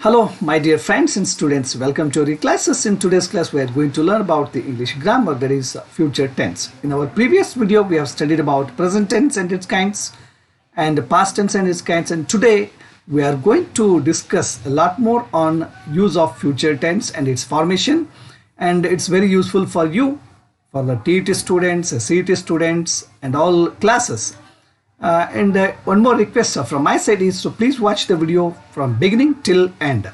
Hello, my dear friends and students. Welcome to our classes. In today's class, we are going to learn about the English grammar, that is future tense. In our previous video, we have studied about present tense and its kinds and past tense and its kinds. And today, we are going to discuss a lot more on use of future tense and its formation. And it's very useful for you, for the TET students, CET students, and all classes. One more request from my side is to please watch the video from beginning till end.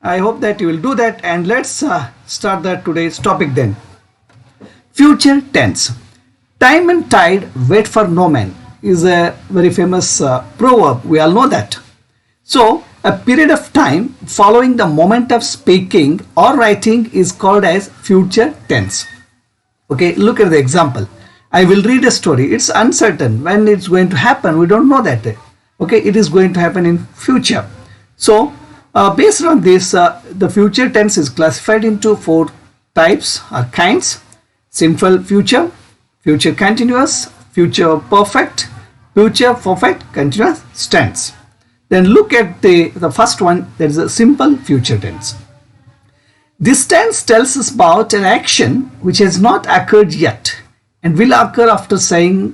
I hope that you will do that, and let's start today's topic then. Future tense. Time and tide wait for no man is a very famous proverb. We all know that. So a period of time following the moment of speaking or writing is called as future tense. Okay, look at the example. I will read a story. It's uncertain when it's going to happen. We don't know that. Okay, it is going to happen in future. So, based on this, the future tense is classified into four types or kinds: simple future, future continuous, future perfect, future perfect continuous tense. Then look at the first one. That is a simple future tense. This tense tells us about an action which has not occurred yet and will occur after saying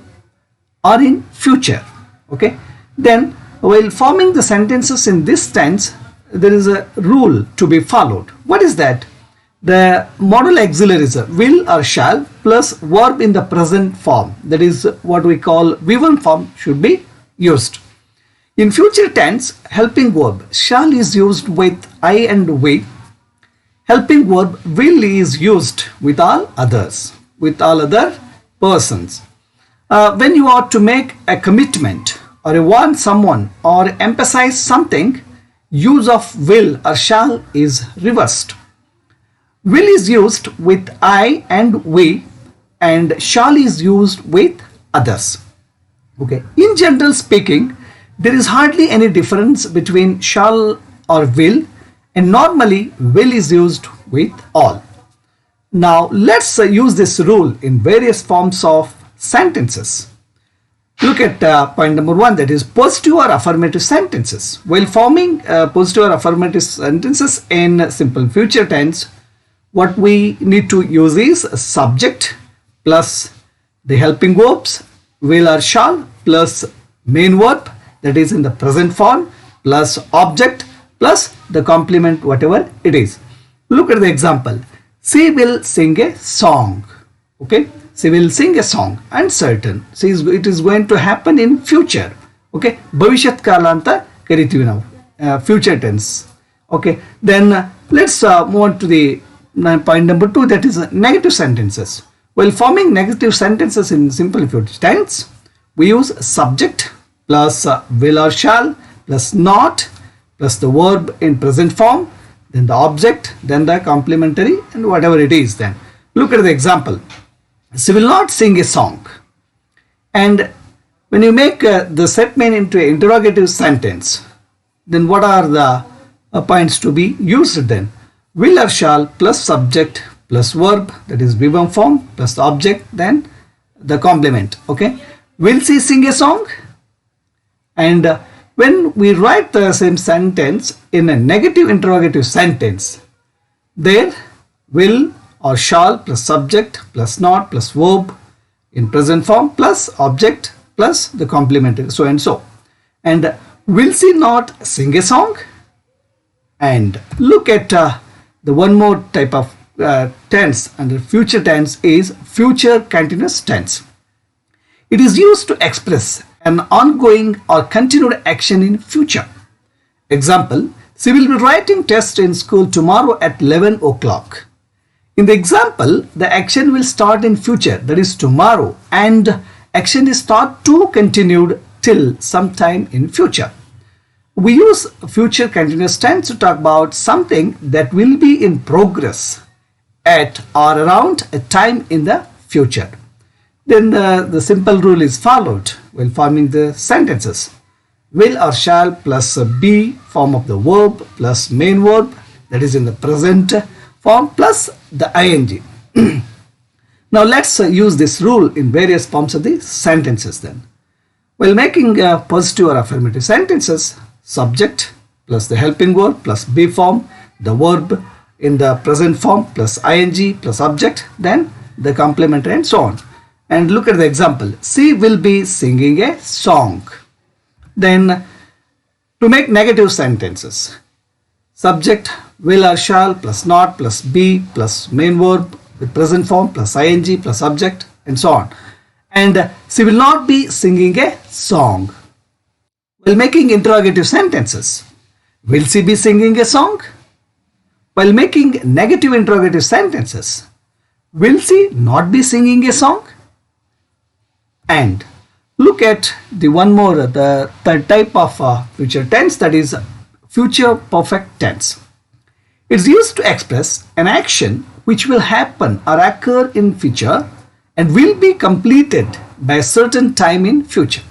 or in future. Okay, then while forming the sentences in this tense, there is a rule to be followed. What is that? The modal auxiliaries will or shall plus verb in the present form, that is what we call V1 form, should be used. In future tense, helping verb shall is used with I and we. Helping verb will is used with all others, with all other persons. When you are to make a commitment or you want someone or emphasize something, use of will or shall is reversed. Will is used with I and we, and shall is used with others. Okay. In general speaking, there is hardly any difference between shall or will, and normally will is used with all. Now let's use this rule in various forms of sentences. Look at point number one, that is positive or affirmative sentences. While forming positive or affirmative sentences in simple future tense, what we need to use is subject plus the helping verbs will or shall plus main verb, that is in the present form, plus object plus the complement, whatever it is. Look at the example. She will sing a song. Okay, she will sing a song. Uncertain. It is going to happen in future. Okay, Bhavishyat Kala anta karitivi now. Future tense. Okay, then let's move on to the point number two, that is negative sentences. While forming negative sentences in simple future tense, we use subject plus will or shall plus not plus the verb in present form, then the object, then the complementary, and whatever it is. Then look at the example. She will not sing a song. And when you make the statement into an interrogative sentence, then what are the points to be used then? Will or shall plus subject plus verb, that is V1 form, plus the object, then the complement. Okay, will she sing a song? And when we write the same sentence in a negative interrogative sentence, there will or shall plus subject plus not plus verb in present form plus object plus the complementary, so and so. And will she not sing a song? And look at the one more type of tense under future tense is future continuous tense. It is used to express an ongoing or continued action in future. Example, she will be writing test in school tomorrow at 11 o'clock. In the example, the action will start in future, that is tomorrow, and action is start to continued till sometime in future. We use future continuous tense to talk about something that will be in progress at or around a time in the future. Then the simple rule is followed while forming the sentences. Will or shall plus be form of the verb plus main verb, that is in the present form, plus the ing. Now let's use this rule in various forms of the sentences then. While making positive or affirmative sentences, subject plus the helping word plus be form, the verb in the present form plus ing plus object, then the complementary and so on. And look at the example. She will be singing a song. Then to make negative sentences, subject will or shall plus not plus be plus main verb with present form plus ing plus object and so on. And she will not be singing a song. While making interrogative sentences, will she be singing a song? While making negative interrogative sentences, will she not be singing a song? And look at the one more, the third type of future tense, that is future perfect tense. It's used to express an action which will happen or occur in future and will be completed by a certain time in future.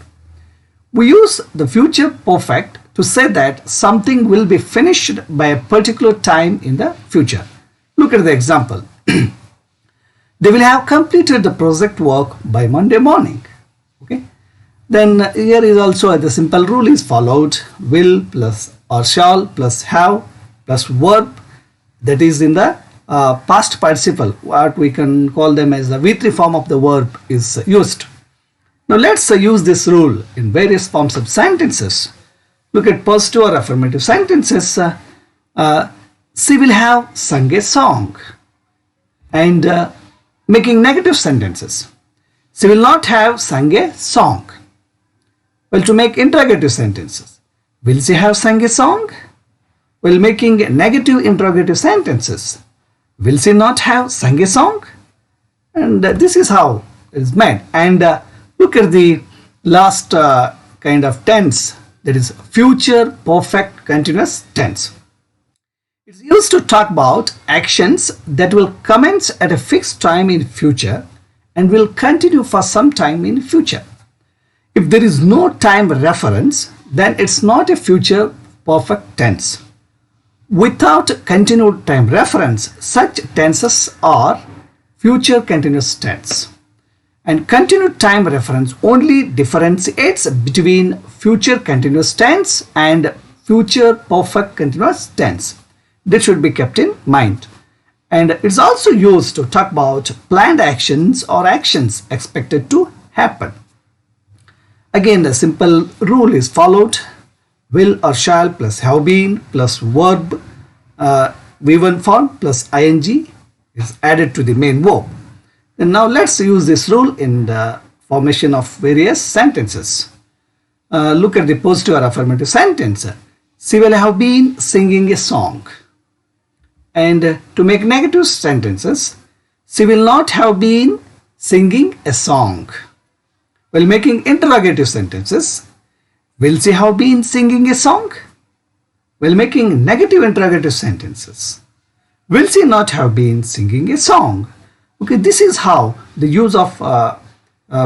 We use the future perfect to say that something will be finished by a particular time in the future. Look at the example. They will have completed the project work by Monday morning. Okay. Then here is also the simple rule is followed. Will plus or shall plus have plus verb, that is in the past participle, what we can call them as the V3 form of the verb is used. Now let's use this rule in various forms of sentences. Look at positive or affirmative sentences. She will have sung a song. And making negative sentences, she will not have sung a song. Well, to make interrogative sentences, will she have sung a song? Well, making negative interrogative sentences, will she not have sung a song? And this is how it is made. And look at the last kind of tense, that is future perfect continuous tense. It's used to talk about actions that will commence at a fixed time in future and will continue for some time in future. If there is no time reference, then it's not a future perfect tense. Without continued time reference, such tenses are future continuous tense. And continued time reference only differentiates between future continuous tense and future perfect continuous tense. That should be kept in mind. And it's also used to talk about planned actions or actions expected to happen. Again, the simple rule is followed. Will or shall plus have been plus verb V1 form plus ing is added to the main verb. And now let's use this rule in the formation of various sentences. Look at the positive or affirmative sentence. She will have been singing a song. And to make negative sentences, she will not have been singing a song. While making interrogative sentences, will she have been singing a song? While making negative interrogative sentences, will she not have been singing a song? Okay, this is how the use of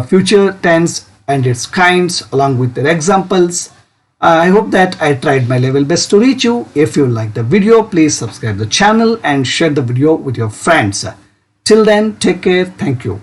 future tense and its kinds along with their examples. I hope that I tried my level best to reach you. If you like the video, please subscribe the channel and share the video with your friends. Till then, take care. Thank you.